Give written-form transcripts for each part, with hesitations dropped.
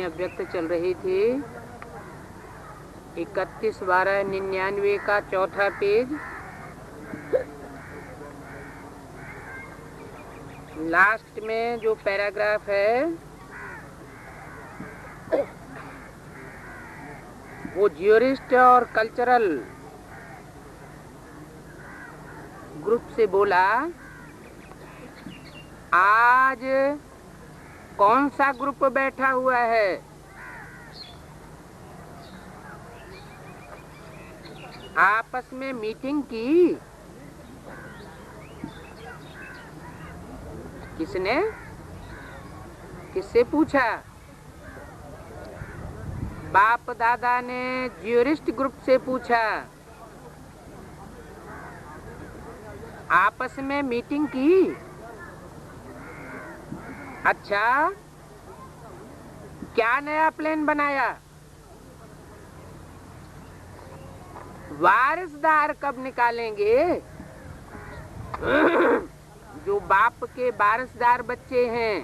अव्यक्त चल रही थी 31/12/99 का चौथा पेज, लास्ट में जो पैराग्राफ है वो ज्यूरिस्ट और कल्चरल ग्रुप से बोला, आज कौन सा ग्रुप बैठा हुआ है? आपस में मीटिंग की? किसने? किससे पूछा? बाप दादा ने ज्यूरिस्ट ग्रुप से पूछा, आपस में मीटिंग की? अच्छा, क्या नया प्लान बनाया? वारिसदार कब निकालेंगे? जो बाप के वारिसदार बच्चे हैं,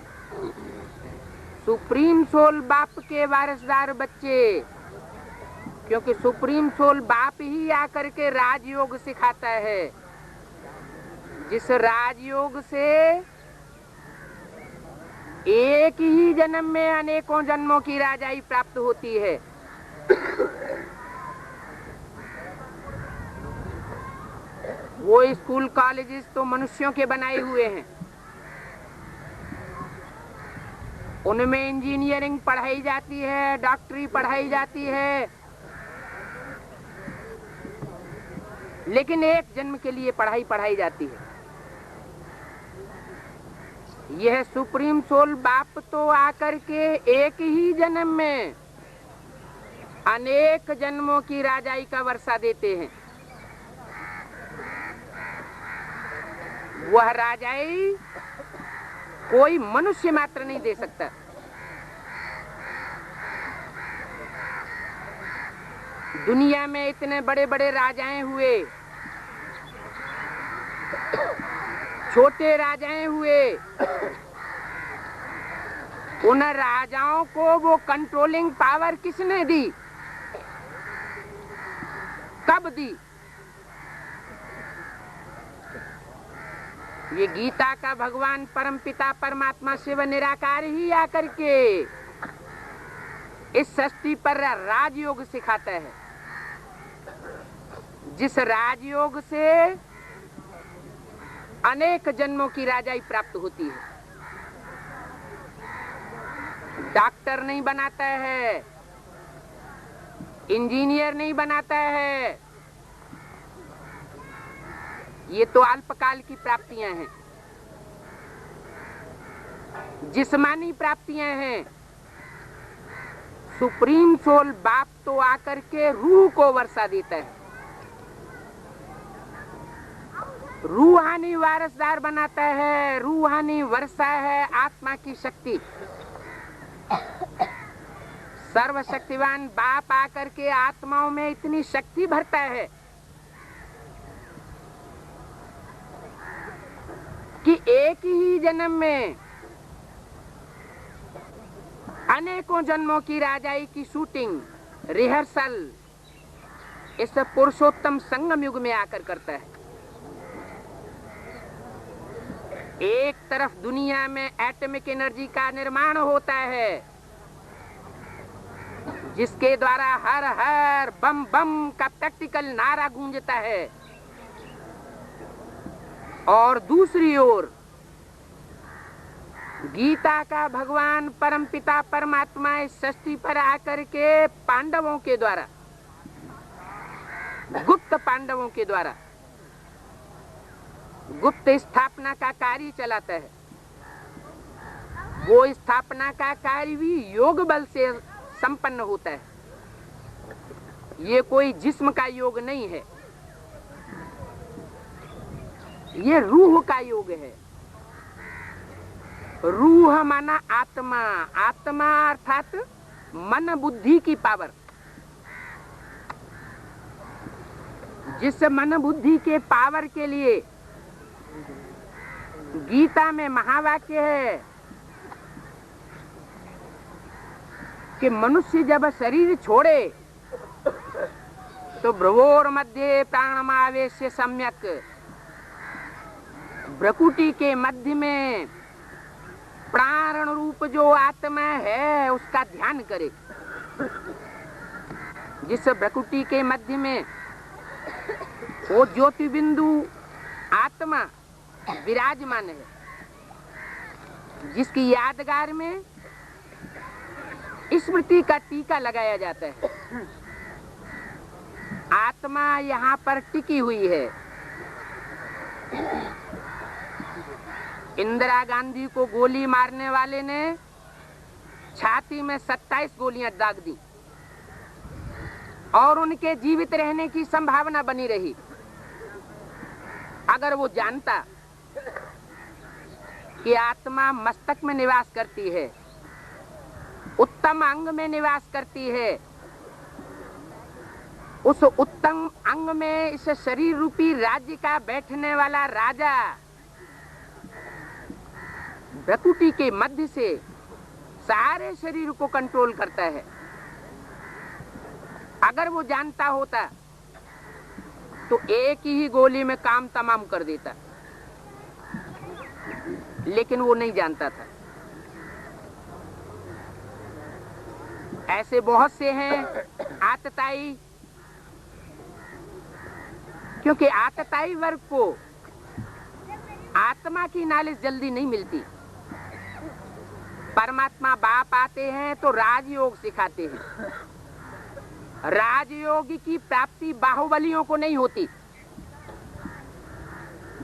सुप्रीम सोल बाप के वारिसदार बच्चे, क्योंकि सुप्रीम सोल बाप ही आकर के राजयोग सिखाता है, जिस राजयोग से एक ही जन्म में अनेकों जन्मों की राजाई प्राप्त होती है। वो स्कूल कॉलेजेस तो मनुष्यों के बनाए हुए हैं, उनमें इंजीनियरिंग पढ़ाई जाती है, डॉक्टरी पढ़ाई जाती है, लेकिन एक जन्म के लिए पढ़ाई जाती है। यह सुप्रीम सोल बाप तो आकर के एक ही जन्म में अनेक जन्मों की राजाई का वर्षा देते हैं। वह राजाई कोई मनुष्य मात्र नहीं दे सकता। दुनिया में इतने बड़े बड़े राजाएं हुए, छोटे राजाएं हुए, उन राजाओं को वो कंट्रोलिंग पावर किसने दी? कब दी? ये गीता का भगवान परमपिता परमात्मा शिव निराकार ही आकर के इस सृष्टि पर राजयोग सिखाता है। जिस राजयोग से अनेक जन्मों की राजाई प्राप्त होती है। डॉक्टर नहीं बनाता है, इंजीनियर नहीं बनाता है, ये तो अल्पकाल की प्राप्तियां हैं। जिस्मानी प्राप्तियां हैं। सुप्रीम सोल बाप तो आकर के रूह को वर्षा देता है, रूहानी वारसदार बनाता है। रूहानी वर्षा है आत्मा की शक्ति। सर्वशक्तिवान बाप आकर के आत्माओं में इतनी शक्ति भरता है कि एक ही जन्म में अनेकों जन्मों की राजाई की शूटिंग, रिहर्सल इस पुरुषोत्तम संगम युग में आकर करता है। एक तरफ दुनिया में एटॉमिक एनर्जी का निर्माण होता है, जिसके द्वारा हर हर बम बम का प्रैक्टिकल नारा गूंजता है, और दूसरी ओर गीता का भगवान परमपिता परमात्मा इस सृष्टि पर आकर के पांडवों के द्वारा, गुप्त पांडवों के द्वारा गुप्त स्थापना का कार्य चलाता है। वो स्थापना का कार्य भी योग बल से संपन्न होता है। ये कोई जिस्म का योग नहीं है, ये रूह का योग है। रूह माना आत्मा, आत्मा अर्थात मन बुद्धि की पावर। जिस मन बुद्धि के पावर के लिए गीता में महावाक्य है कि मनुष्य जब शरीर छोड़े तो भ्रुवोर मध्य प्राणमावेश्य सम्यक, भ्रकुटी के मध्य में प्राण रूप जो आत्मा है उसका ध्यान करे। जिस भ्रकुटी के मध्य में वो ज्योति बिंदु आत्मा विराजमान है, जिसकी यादगार में स्मृति का टीका लगाया जाता है। आत्मा यहाँ पर टिकी हुई है। इंदिरा गांधी को गोली मारने वाले ने छाती में 27 गोलियां दाग दी और उनके जीवित रहने की संभावना बनी रही। अगर वो जानता कि आत्मा मस्तक में निवास करती है, उत्तम अंग में निवास करती है, उस उत्तम अंग में इस शरीर रूपी राज्य का बैठने वाला राजा भ्रकुटी के मध्य से सारे शरीर को कंट्रोल करता है। अगर वो जानता होता तो एक ही गोली में काम तमाम कर देता, लेकिन वो नहीं जानता था। ऐसे बहुत से हैं आतताई, क्योंकि आतताई वर्ग को आत्मा की नॉलेज जल्दी नहीं मिलती। परमात्मा बाप आते हैं तो राजयोग सिखाते हैं। राजयोग की प्राप्ति बाहुबलियों को नहीं होती।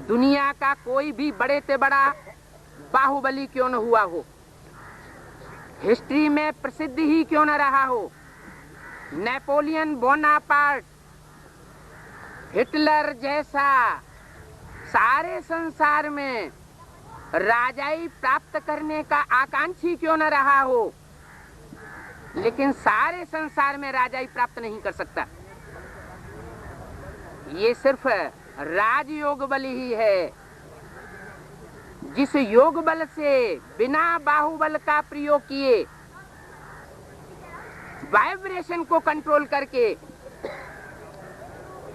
दुनिया का कोई भी बड़े से बड़ा बाहुबली क्यों न हुआ हो, हिस्ट्री में प्रसिद्ध ही क्यों न रहा हो, नेपोलियन बोनापार्ट, हिटलर जैसा सारे संसार में राजाई प्राप्त करने का आकांक्षी क्यों न रहा हो, लेकिन सारे संसार में राजाई प्राप्त नहीं कर सकता। ये सिर्फ राजयोग बल ही है, जिस योग बल से बिना बाहुबल का प्रयोग किए वाइब्रेशन को कंट्रोल करके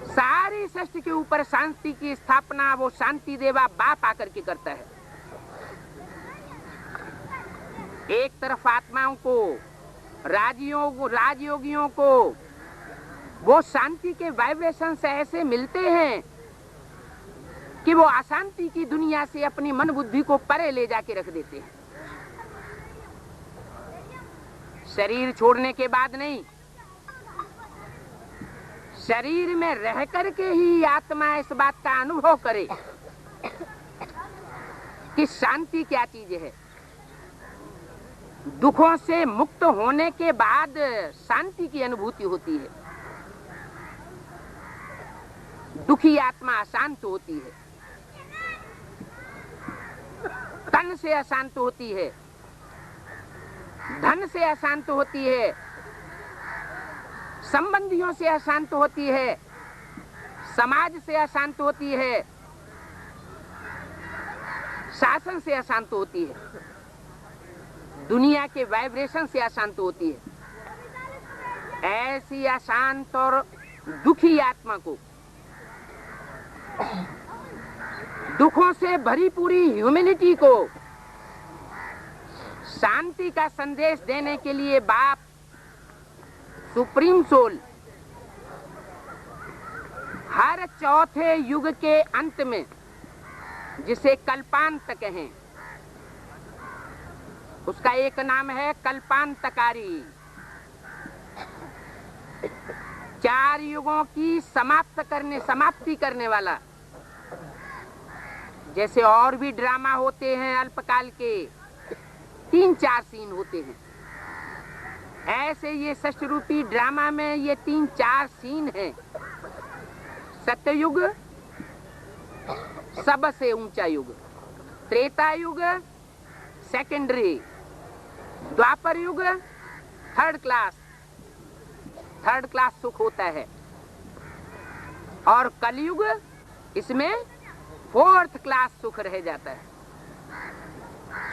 सारी सृष्टि के ऊपर शांति की स्थापना वो शांति देवा बाप आकर के करता है। एक तरफ आत्माओं को, राजयोगियों को वो शांति के वाइब्रेशन से ऐसे मिलते हैं कि वो अशांति की दुनिया से अपनी मन बुद्धि को परे ले जाके रख देते हैं। शरीर छोड़ने के बाद नहीं, शरीर में रह करके ही आत्मा इस बात का अनुभव करे कि शांति क्या चीज है। दुखों से मुक्त होने के बाद शांति की अनुभूति होती है। दुखी आत्मा अशांत होती है, तन से अशांत होती है, धन से अशांत होती है, संबंधियों से अशांत होती है, समाज से अशांत होती है, शासन से अशांत होती है, दुनिया के वाइब्रेशन से अशांत होती है। ऐसी अशांत और दुखी आत्मा को दुखों से भरी पूरी ह्यूमैनिटी को शांति का संदेश देने के लिए बाप सुप्रीम सोल हर चौथे युग के अंत में, जिसे कल्पांत कहें, उसका एक नाम है कल्पांतकारी, 4 युगों की समाप्ति करने वाला। जैसे और भी ड्रामा होते हैं अल्पकाल के, 3-4 सीन होते हैं, ऐसे ये सष्टरूपी ड्रामा में ये 3-4 सीन हैं। सत्ययुग सबसे ऊंचा युग, त्रेता युग सेकेंडरी, द्वापर युग थर्ड क्लास सुख होता है, और कलयुग इसमें 4th क्लास सुख रह जाता है।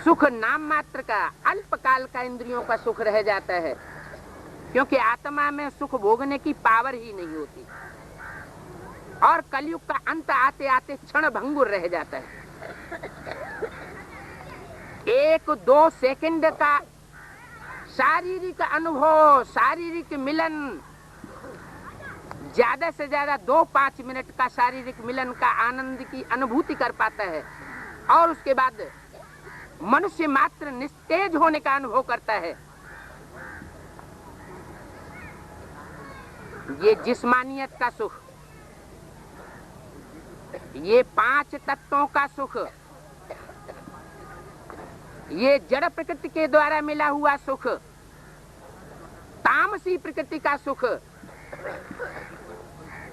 सुख नाम मात्र का, अल्पकाल का इंद्रियों का सुख रह जाता है, क्योंकि आत्मा में सुख भोगने की पावर ही नहीं होती, और कलयुग का अंत आते आते क्षण भंगुर रह जाता है। 1-2 सेकंड का शारीरिक अनुभव, शारीरिक मिलन, ज्यादा से ज्यादा 2-5 मिनट का शारीरिक मिलन का आनंद की अनुभूति कर पाता है, और उसके बाद मनुष्य मात्र निस्तेज होने का अनुभव करता है। ये जिस्मानियत का सुख, ये 5 तत्वों का सुख, ये जड़ प्रकृति के द्वारा मिला हुआ सुख, तामसी प्रकृति का सुख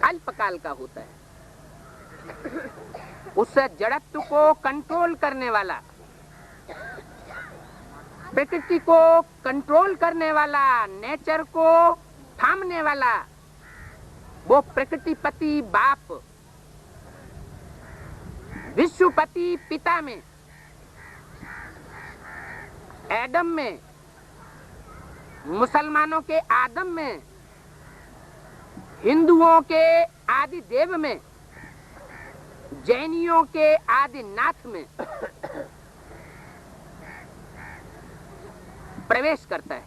अल्पकाल का होता है। उस जड़त्व को कंट्रोल करने वाला, प्रकृति को कंट्रोल करने वाला, नेचर को थामने वाला, वो प्रकृतिपति बाप, विश्वपति पिता में, एडम में, मुसलमानों के आदम में, हिंदुओं के आदि देव में, जैनियों के आदि नाथ में प्रवेश करता है,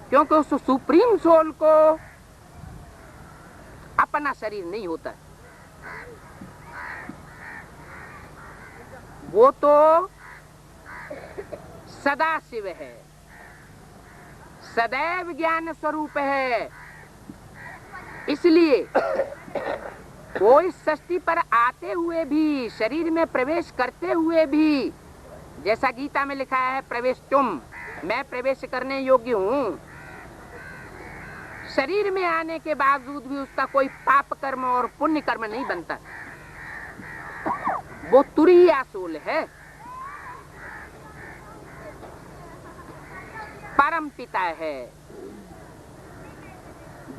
क्योंकि उस सुप्रीम सोल को अपना शरीर नहीं होता। वो तो सदा शिव है, सदैव ज्ञान स्वरूप है। इसलिए वो इस सृष्टि पर आते हुए भी, शरीर में प्रवेश करते हुए भी, जैसा गीता में लिखा है, प्रवेश तुम, मैं प्रवेश करने योग्य हूँ, शरीर में आने के बावजूद भी उसका कोई पाप कर्म और पुण्य कर्म नहीं बनता। वो तुरीय सोल है, परम पिता है।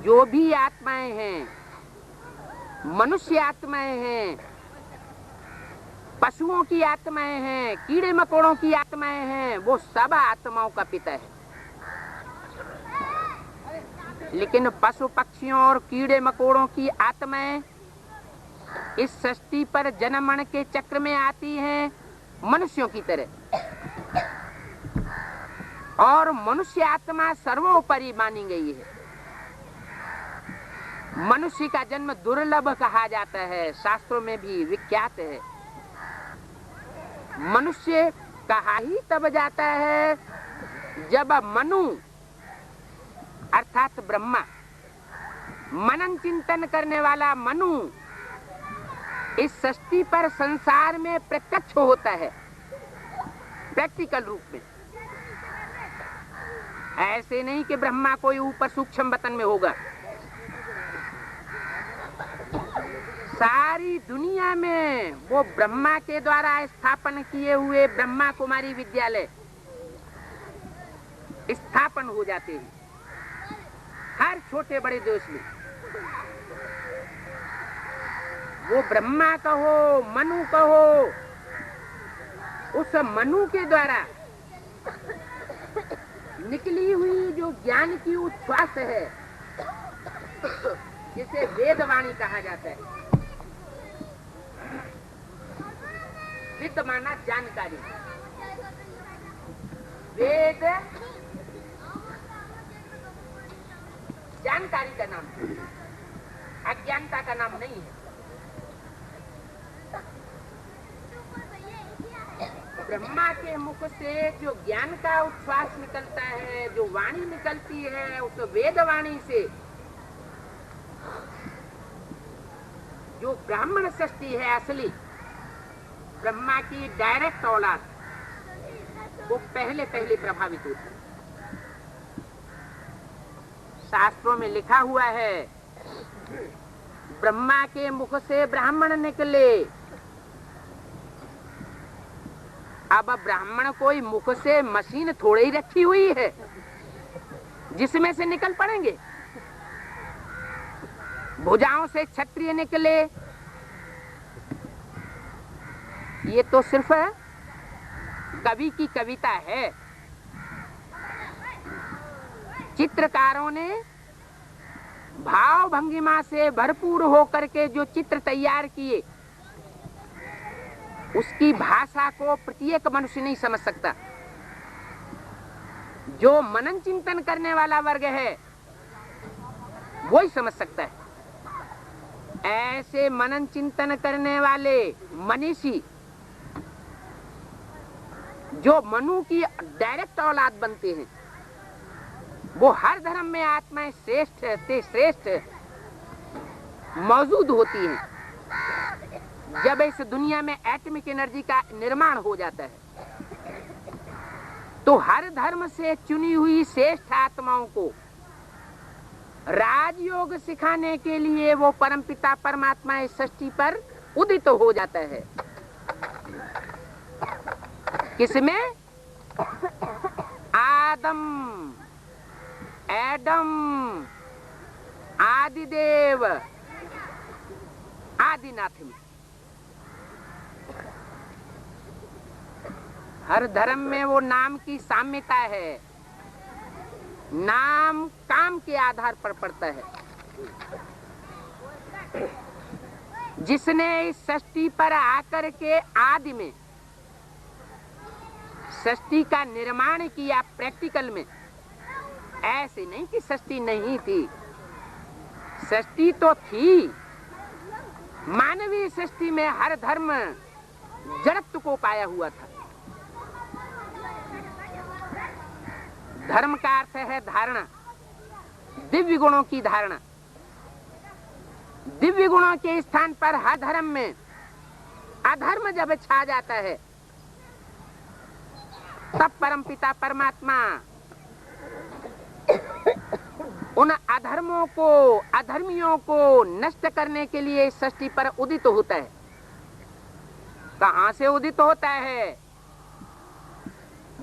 जो भी आत्माएं हैं, मनुष्य आत्माएं हैं, पशुओं की आत्माएं हैं, कीड़े मकोड़ों की आत्माएं हैं, वो सब आत्माओं का पिता है। लेकिन पशु पक्षियों और कीड़े मकोड़ों की आत्माएं इस सृष्टि पर जन्म मरण के चक्र में आती हैं मनुष्यों की तरह। और मनुष्य आत्मा सर्वोपरि मानी गई है। मनुष्य का जन्म दुर्लभ कहा जाता है, शास्त्रों में भी विख्यात है। मनुष्य कहा ही तब जाता है जब मनु अर्थात ब्रह्मा, मनन चिंतन करने वाला मनु इस सृष्टि पर संसार में प्रत्यक्ष होता है, प्रैक्टिकल रूप में। ऐसे नहीं कि ब्रह्मा कोई ऊपर सूक्ष्म वतन में होगा। सारी दुनिया में वो ब्रह्मा के द्वारा स्थापन किए हुए ब्रह्मा कुमारी विद्यालय स्थापन हो जाते हैं हर छोटे बड़े देश में। वो ब्रह्मा कहो मनु कहो, उस मनु के द्वारा निकली हुई जो ज्ञान की उच्छ्वास है, जिसे वेदवाणी कहा जाता है। विद माना जानकारी, वेद जानकारी का नाम है, अज्ञानता का नाम नहीं है। ब्रह्मा के मुख से जो ज्ञान का उच्छ्वास निकलता है, जो वाणी निकलती है, उस वेदवाणी से जो ब्राह्मण सृष्टि है असली, ब्रह्मा की डायरेक्ट औलाद, वो पहले पहले प्रभावित होती है। शास्त्रों में लिखा हुआ है, ब्रह्मा के मुख से ब्राह्मण निकले। अब ब्राह्मण कोई मुख से मशीन थोड़ी ही रखी हुई है जिसमें से निकल पड़ेंगे। भुजाओं से क्षत्रिय निकले, ये तो सिर्फ कवि की कविता है। चित्रकारों ने भाव भंगिमा से भरपूर होकर के जो चित्र तैयार किए, उसकी भाषा को प्रत्येक मनुष्य नहीं समझ सकता। जो मनन चिंतन करने वाला वर्ग है वो ही समझ सकता है। ऐसे मनन चिंतन करने वाले मनीषी जो मनु की डायरेक्ट औलाद बनते हैं, वो हर धर्म में आत्माएं श्रेष्ठ से श्रेष्ठ मौजूद होती हैं। जब इस दुनिया में एटॉमिक एनर्जी का निर्माण हो जाता है, तो हर धर्म से चुनी हुई श्रेष्ठ आत्माओं को राजयोग सिखाने के लिए वो परमपिता परमात्मा इस सृष्टि पर उदित हो जाता है। किसमें? आदम, एडम, आदिदेव, आदिनाथ में। हर धर्म में वो नाम की साम्यता है। नाम काम के आधार पर पड़ता है। जिसने इस सृष्टि पर आकर के आदि में सृष्टि का निर्माण किया प्रैक्टिकल में, ऐसे नहीं कि सृष्टि नहीं थी, सृष्टि तो थी। मानवीय सृष्टि में हर धर्म जड़त्व को पाया हुआ था। धर्म का अर्थ है धारणा, दिव्य गुणों की धारणा। दिव्य गुणों के स्थान पर हर धर्म में अधर्म जब छा जाता है, तब परमपिता परमात्मा उन अधर्मों को, अधर्मियों को नष्ट करने के लिए इस सृष्टि पर उदित होता है। कहां से उदित होता है?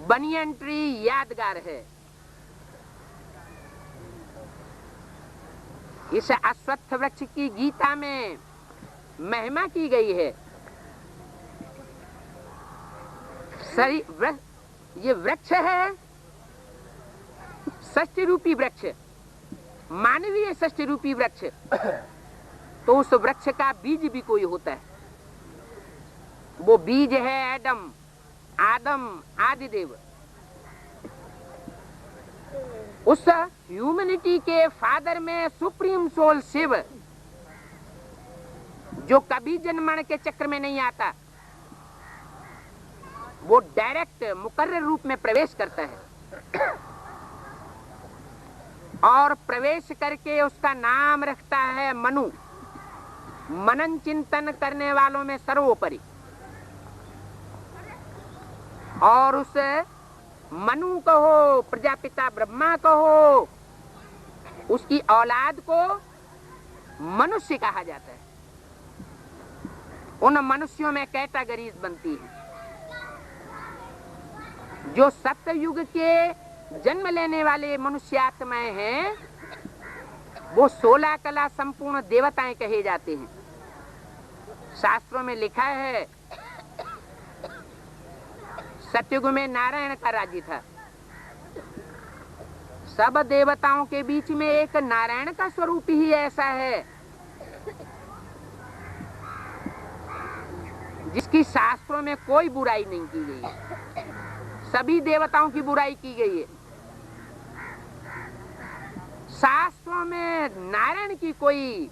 बनियन ट्री यादगार है। इस अश्वत्थ वृक्ष की गीता में महिमा की गई है। ये वृक्ष है षष्ठी रूपी वृक्ष, मानवीय षष्ठी रूपी वृक्ष। तो उस वृक्ष का बीज भी कोई होता है। वो बीज है एडम, आदम, आदिदेव। उस ह्यूमैनिटी के फादर में सुप्रीम सोल शिव, जो कभी जन्मण के चक्र में नहीं आता, वो डायरेक्ट मुकर्रर रूप में प्रवेश करता है और प्रवेश करके उसका नाम रखता है मनु, मनन चिंतन करने वालों में सर्वोपरि। और उस मनु कहो, प्रजापिता ब्रह्मा कहो, उसकी औलाद को मनुष्य कहा जाता है। उन मनुष्यों में कैटेगरीज बनती है। जो सत्ययुग के जन्म लेने वाले मनुष्य आत्माएं हैं, वो 16 कला संपूर्ण देवताएं कहे जाते हैं। शास्त्रों में लिखा है, सतयुग में नारायण का राज्य था। सब देवताओं के बीच में एक नारायण का स्वरूप ही ऐसा है जिसकी शास्त्रों में कोई बुराई नहीं की गई है। सभी देवताओं की बुराई की गई है। शास्त्रों में नारायण की कोई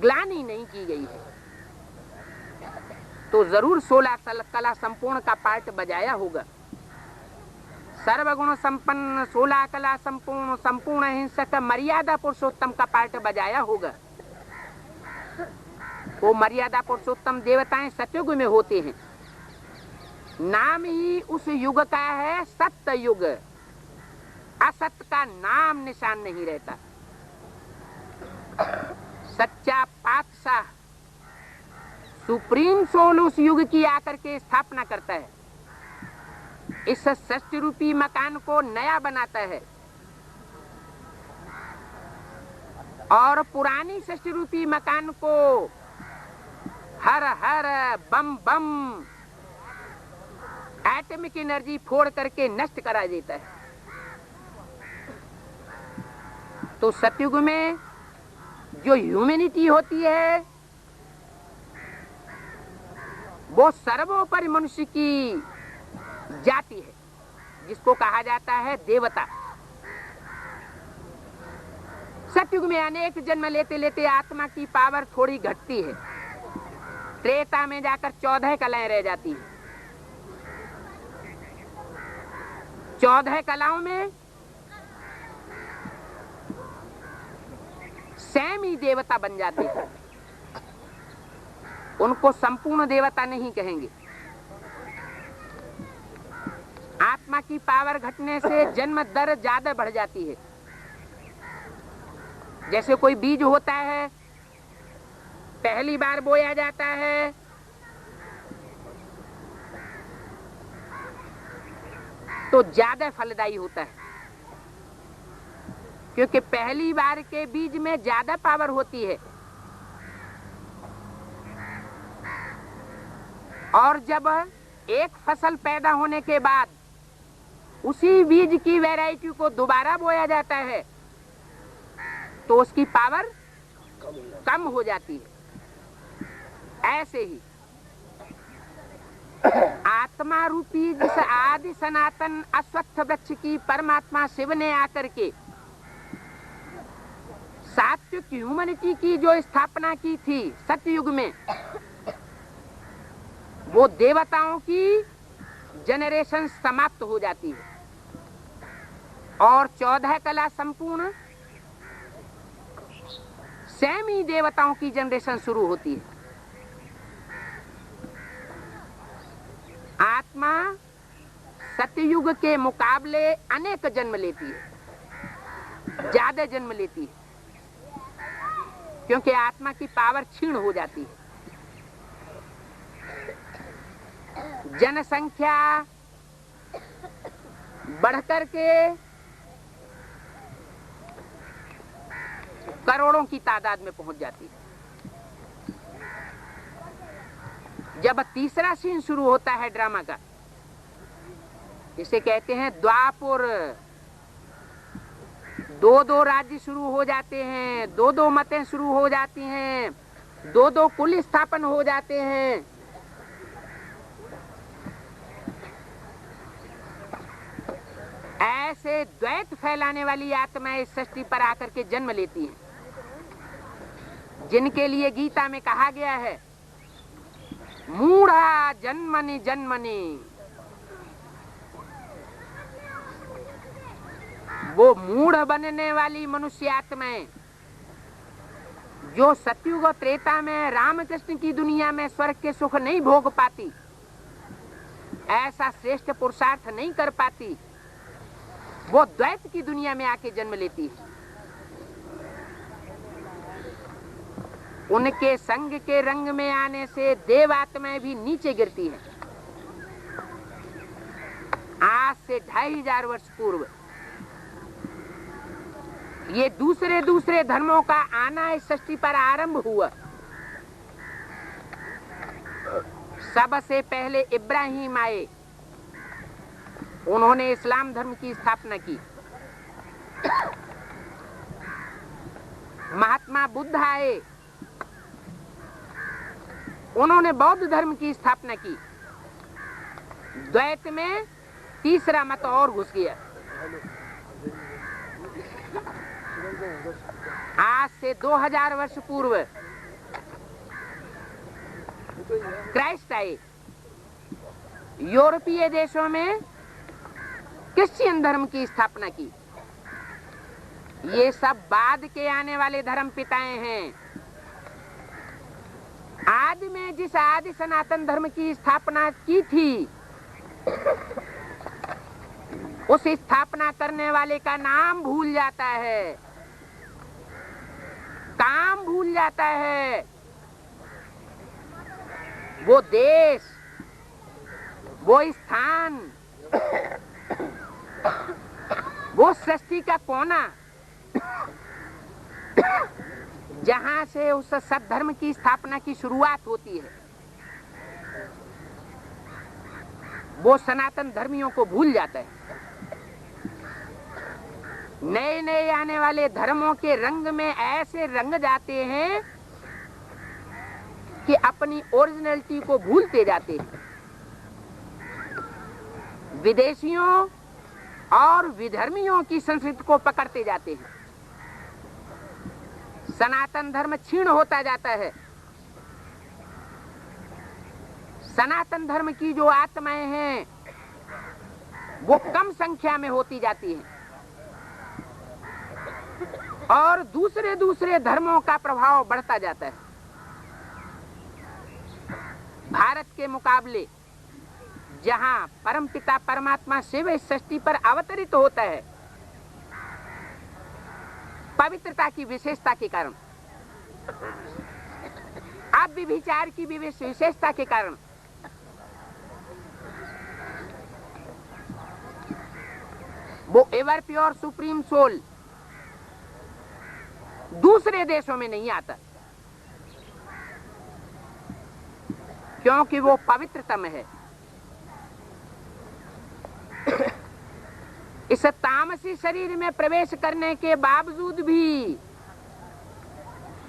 ग्लानि नहीं की गई है। तो जरूर 16 कला संपूर्ण का पार्ट बजाया होगा। सर्वगुण संपन्न, 16 कला संपूर्ण, संपूर्ण हिंसक, मर्यादा पुरुषोत्तम का पार्ट बजाया होगा। वो मर्यादा पुरुषोत्तम देवताएं सतयुग में होते हैं। नाम ही उस युग का है सत्य युग। असत का नाम निशान नहीं रहता। सच्चा पातशाह सुप्रीम सोल उस युग की आकर के स्थापना करता है। इस सृष्टि रूपी मकान को नया बनाता है और पुरानी सृष्टि रूपी मकान को हर हर बम बम एटॉमिक एनर्जी फोड़ करके नष्ट करा देता है। तो सतयुग में जो ह्यूमैनिटी होती है वो सर्वोपरि मनुष्य की जाति है, जिसको कहा जाता है देवता। सतयुग में अनेक जन्म लेते लेते आत्मा की पावर थोड़ी घटती है। त्रेता में जाकर 14 कलाएं रह जाती हैं। 14 कलाओं में स्वयं ही देवता बन जाते हैं। उनको संपूर्ण देवता नहीं कहेंगे। आत्मा की पावर घटने से जन्म दर ज्यादा बढ़ जाती है। जैसे कोई बीज होता है, पहली बार बोया जाता है तो ज्यादा फलदायी होता है, क्योंकि पहली बार के बीज में ज्यादा पावर होती है। और जब एक फसल पैदा होने के बाद उसी बीज की वैरायटी को दोबारा बोया जाता है तो उसकी पावर कम हो जाती है। ऐसे ही आत्मा रूपी जिस आदि सनातन अश्वत्थ वृक्ष की परमात्मा शिव ने आकर के सात्विक ह्यूमैनिटी की जो स्थापना की थी सतयुग में, वो देवताओं की जनरेशन समाप्त हो जाती है और 14 कला संपूर्ण सेमी देवताओं की जनरेशन शुरू होती है। आत्मा सतयुग के मुकाबले अनेक जन्म लेती है, ज्यादा जन्म लेती है, क्योंकि आत्मा की पावर क्षीण हो जाती है। जनसंख्या बढ़कर के करोड़ों की तादाद में पहुंच जाती है। जब तीसरा सीन शुरू होता है ड्रामा का, जिसे कहते हैं द्वापुर, 2-2 राज्य शुरू हो जाते हैं, 2-2 मतें शुरू हो जाती हैं, 2-2 कुल स्थापन हो जाते हैं। ऐसे द्वैत फैलाने वाली आत्माएं इस सृष्टि पर आकर के जन्म लेती हैं, जिनके लिए गीता में कहा गया है मूढ़ा जन्मनि जन्मनि। वो मूढ़ बनने वाली मनुष्य आत्माएं जो सतयुग और त्रेता में रामकृष्ण की दुनिया में स्वर्ग के सुख नहीं भोग पाती, ऐसा श्रेष्ठ पुरुषार्थ नहीं कर पाती, वो द्वैत की दुनिया में आके जन्म लेती है। उनके संग के रंग में आने से देव आत्माएं भी नीचे गिरती है। आज से 2500 वर्ष पूर्व ये दूसरे धर्मों का आना इस सृष्टि पर आरंभ हुआ। सबसे पहले इब्राहिम आए, उन्होंने इस्लाम धर्म की स्थापना की। महात्मा बुद्ध आए, उन्होंने बौद्ध धर्म की स्थापना की। द्वैत में तीसरा मत और घुस गया। आज से 2000 वर्ष पूर्व क्राइस्ट आए, यूरोपीय देशों में क्रिश्चियन धर्म की स्थापना की। ये सब बाद के आने वाले धर्म पिताएं हैं। आदि में जिस आदि सनातन धर्म की स्थापना की थी, उस स्थापना करने वाले का नाम भूल जाता है, काम भूल जाता है, वो देश, वो स्थान, वो सृष्टि का कोना जहां से उस सद्धर्म की स्थापना की शुरुआत होती है, वो सनातन धर्मियों को भूल जाता है। नए नए आने वाले धर्मों के रंग में ऐसे रंग जाते हैं कि अपनी ओरिजिनलिटी को भूलते जाते हैं। विदेशियों और विधर्मियों की संस्कृति को पकड़ते जाते हैं। सनातन धर्म क्षीण होता जाता है। सनातन धर्म की जो आत्माएं हैं वो कम संख्या में होती जाती हैं और दूसरे धर्मों का प्रभाव बढ़ता जाता है। भारत के मुकाबले जहां परमपिता परमात्मा शिव इस सृष्टि पर अवतरित होता है, पवित्रता की विशेषता के कारण, अब विचार की विशेषता के कारण वो एवर प्योर सुप्रीम सोल दूसरे देशों में नहीं आता, क्योंकि वो पवित्रतम है। इस तामसी शरीर में प्रवेश करने के बावजूद भी,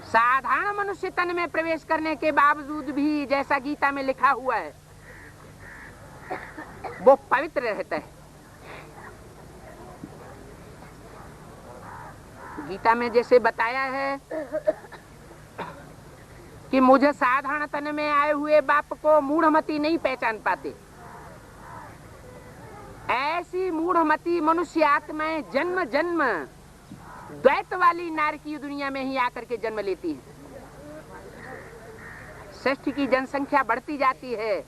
साधारण मनुष्य तन में प्रवेश करने के बावजूद भी, जैसा गीता में लिखा हुआ है, वो पवित्र रहता है। गीता में जैसे बताया है कि मुझे साधारण तन में आए हुए बाप को मूढ़मती नहीं पहचान पाते, ऐसी मूढ़मती मनुष्य आत्माएं जन्म जन्म द्वैत वाली नारकीय दुनिया में ही आकर के जन्म लेती हैं। सृष्टि की जनसंख्या बढ़ती जाती है,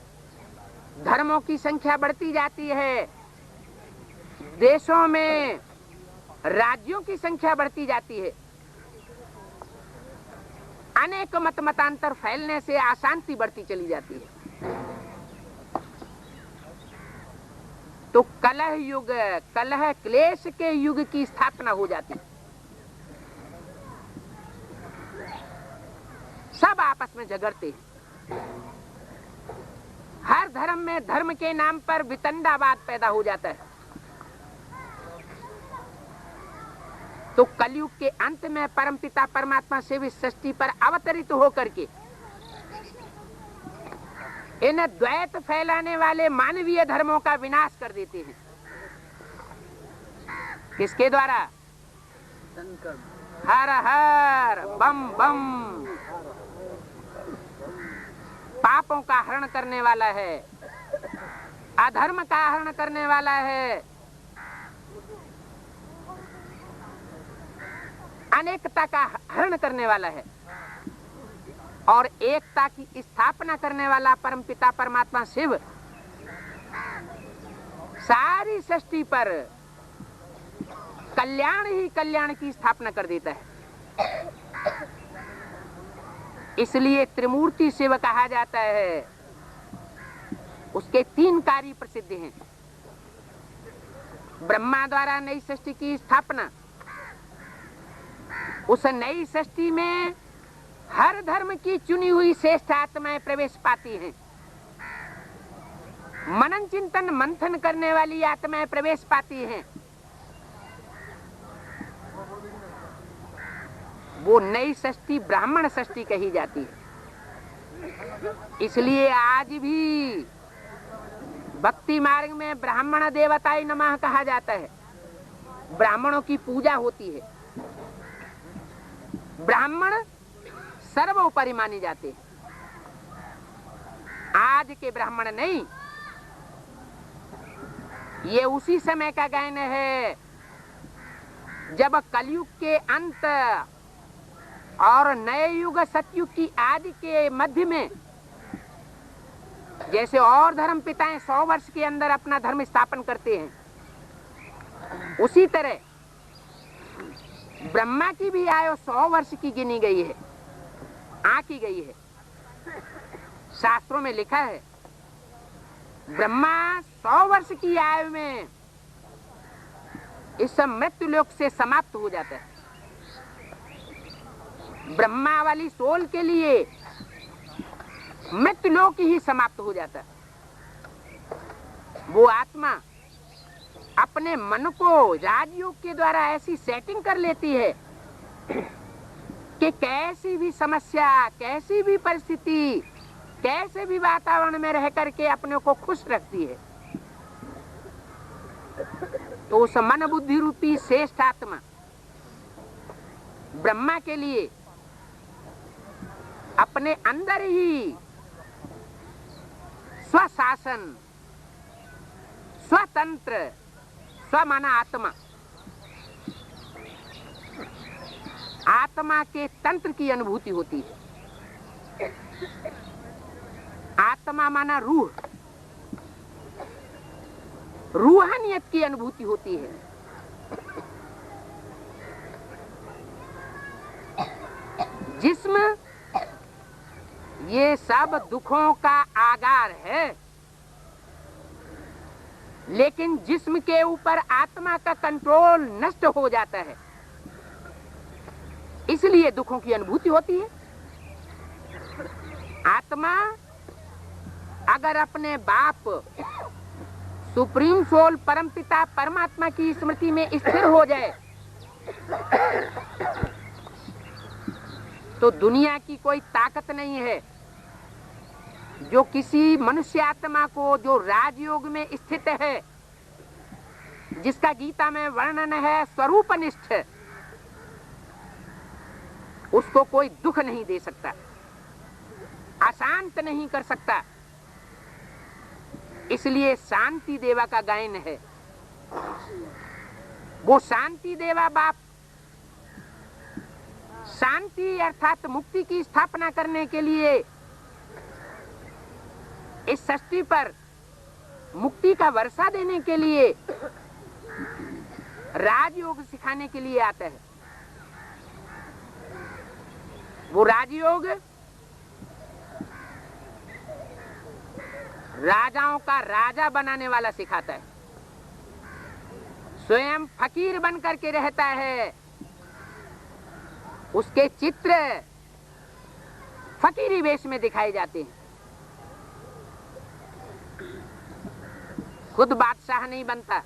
धर्मों की संख्या बढ़ती जाती है, देशों में राज्यों की संख्या बढ़ती जाती है। अनेक मतांतर फैलने से अशांति बढ़ती चली जाती है। तो कलह युग, कलह क्लेश के युग की स्थापना हो जाती है। सब आपस में झगड़ते हैं। हर धर्म में धर्म के नाम पर वितंडावाद पैदा हो जाता है। तो कलयुग के अंत में परमपिता परमात्मा शिव इस सृष्टि पर अवतरित होकर के इन द्वैत फैलाने वाले मानवीय धर्मों का विनाश कर देते हैं। किसके द्वारा? हर हर बम बम। पापों का हरण करने वाला है, अधर्म का हरण करने वाला है, अनेकता का हरण करने वाला है और एकता की स्थापना करने वाला परमपिता परमात्मा शिव सारी सृष्टि पर कल्याण ही कल्याण की स्थापना कर देता है। इसलिए त्रिमूर्ति शिव कहा जाता है। उसके 3 कार्य प्रसिद्ध हैं। ब्रह्मा द्वारा नई सृष्टि की स्थापना, उस नई सृष्टि में हर धर्म की चुनी हुई श्रेष्ठ आत्माएं प्रवेश पाती हैं। मनन चिंतन मंथन करने वाली आत्माएं प्रवेश पाती हैं। वो नई सृष्टि ब्राह्मण सृष्टि कही जाती है। इसलिए आज भी भक्ति मार्ग में ब्राह्मण देवताय नमः कहा जाता है। ब्राह्मणों की पूजा होती है। ब्राह्मण सर्वोपरि माने जाते हैं। आज के ब्राह्मण नहीं, ये उसी समय का गायन है जब कलयुग के अंत और नए युग सतयुग की आदि के मध्य में जैसे और धर्म पिताएं 100 वर्ष के अंदर अपना धर्म स्थापन करते हैं, उसी तरह ब्रह्मा की भी आयु 100 वर्ष की गिनी गई है, आंकी गई है। शास्त्रों में लिखा है ब्रह्मा 100 वर्ष की आयु में इस मृत्यु लोक से समाप्त हो जाता है। ब्रह्मा वाली सोल के लिए मृत्यु लोक ही समाप्त हो जाता है। वो आत्मा अपने मन को राजयोग के द्वारा ऐसी सेटिंग कर लेती है कि कैसी भी समस्या, कैसी भी परिस्थिति, कैसे भी वातावरण में रह करके अपने को खुश रखती है। तो उस मन बुद्धि रूपी श्रेष्ठ आत्मा ब्रह्मा के लिए अपने अंदर ही स्वशासन, स्वतंत्र, स्वमाना आत्मा, आत्मा के तंत्र की अनुभूति होती है। आत्मा माना रूह, रूहानियत की अनुभूति होती है। जिस्म ये सब दुखों का आगार है, लेकिन जिस्म के ऊपर आत्मा का कंट्रोल नष्ट हो जाता है, इसलिए दुखों की अनुभूति होती है। आत्मा अगर अपने बाप सुप्रीम सोल परमपिता परमात्मा की स्मृति में स्थिर हो जाए तो दुनिया की कोई ताकत नहीं है जो किसी मनुष्य आत्मा को, जो राजयोग में स्थित है, जिसका गीता में वर्णन है स्वरूपनिष्ठ, उसको कोई दुख नहीं दे सकता, अशांत नहीं कर सकता। इसलिए शांति देवा का गायन है। वो शांति देवा बाप शांति अर्थात मुक्ति की स्थापना करने के लिए इस सृष्टि पर मुक्ति का वर्षा देने के लिए राजयोग सिखाने के लिए आता है। वो राजयोग राजाओं का राजा बनाने वाला सिखाता है। स्वयं फकीर बन करके रहता है, उसके चित्र फकीरी वेश में दिखाए जाते हैं। खुद बादशाह नहीं बनता,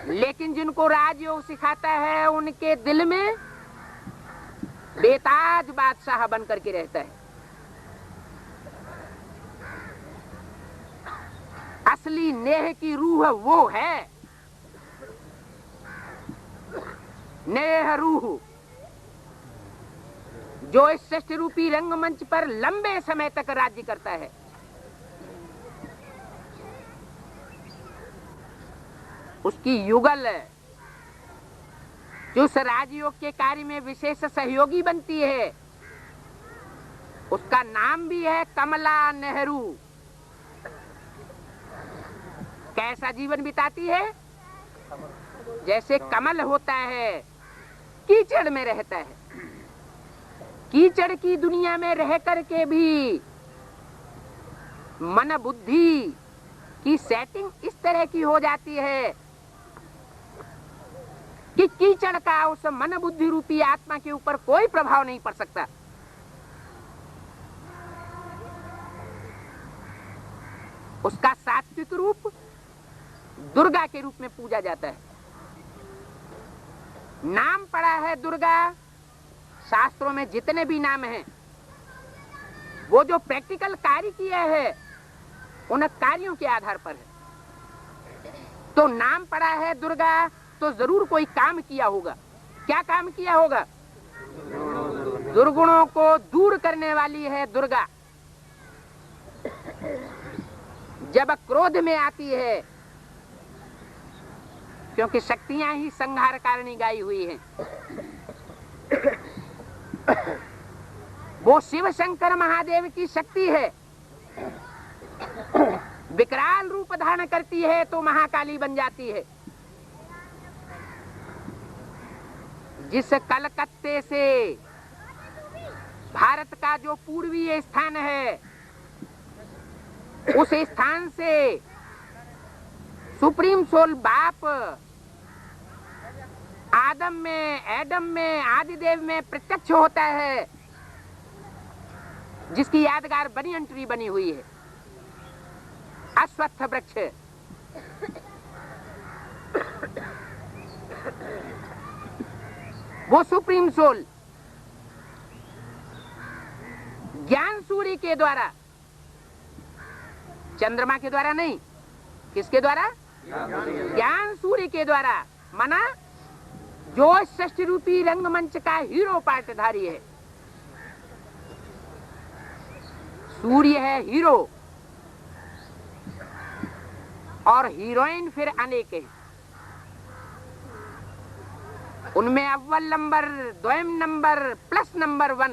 लेकिन जिनको राजयोग सिखाता है उनके दिल में बेताज बादशाह बन करके रहता है। असली नेह की रूह वो है, नेह रूह, जो इस सृष्टि रूपी रंगमंच पर लंबे समय तक राज्य करता है। उसकी युगल जो उस राजयोग के कार्य में विशेष सहयोगी बनती है, उसका नाम भी है कमला नेहरू। कैसा जीवन बिताती है? जैसे कमल होता है, कीचड़ में रहता है। कीचड़ की दुनिया में रह करके भी मन बुद्धि की सेटिंग इस तरह की हो जाती है कि कीचड़ का उस मन बुद्धि रूपी आत्मा के ऊपर कोई प्रभाव नहीं पड़ सकता। उसका सात्विक रूप दुर्गा के रूप में पूजा जाता है। नाम पड़ा है दुर्गा, शास्त्रों में जितने भी नाम हैं, वो जो प्रैक्टिकल कार्य किया है उन कार्यों के आधार पर है। तो नाम पड़ा है दुर्गा, तो जरूर कोई काम किया होगा। क्या काम किया होगा? दुर्गुणों को दूर करने वाली है दुर्गा। जब क्रोध में आती है, क्योंकि शक्तियां ही संहार कारिणी गाई हुई हैं, वो शिव शंकर महादेव की शक्ति है। विकराल रूप धारण करती है तो महाकाली बन जाती है। जिस कलकत्ते से भारत का जो पूर्वीय स्थान है, उस स्थान से सुप्रीम सोल बाप एडम में आदिदेव में प्रत्यक्ष होता है, जिसकी यादगार बनियन ट्री बनी हुई है, अश्वत्थ वृक्ष। वो सुप्रीम सोल ज्ञान सूर्य के द्वारा, चंद्रमा के द्वारा नहीं, किसके द्वारा? ज्ञान सूर्य के द्वारा, माना जो सृष्टि रूपी रंगमंच का हीरो पार्टधारी है। सूर्य है हीरो और हीरोइन फिर अनेक है। उनमें अव्वल नंबर, द्वयम नंबर, प्लस नंबर 1